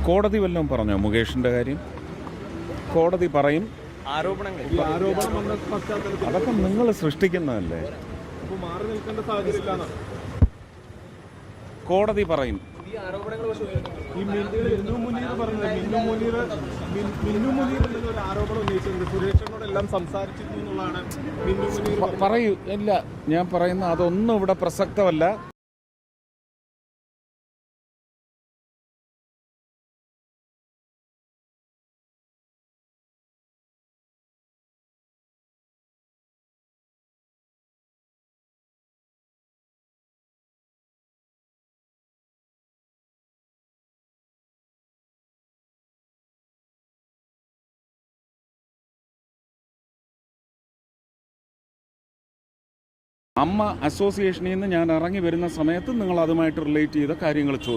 കോടതി വല്ലതും പറഞ്ഞോ മുകേഷിൻ്റെ കാര്യം? കോടതി പറയും. അതൊക്കെ നിങ്ങൾ സൃഷ്ടിക്കുന്നതല്ലേ. കോടതി പറയും. പറയൂ. ഇല്ല, ഞാൻ പറയുന്ന അതൊന്നും ഇവിടെ പ്രസക്തമല്ല. അമ്മ അസോസിയേഷനിൽ നിന്ന് ഞാൻ ഇറങ്ങി വരുന്ന സമയത്ത് നിങ്ങൾ അതുമായിട്ട് റിലേറ്റ് ചെയ്ത കാര്യങ്ങൾ ചോദിച്ചു.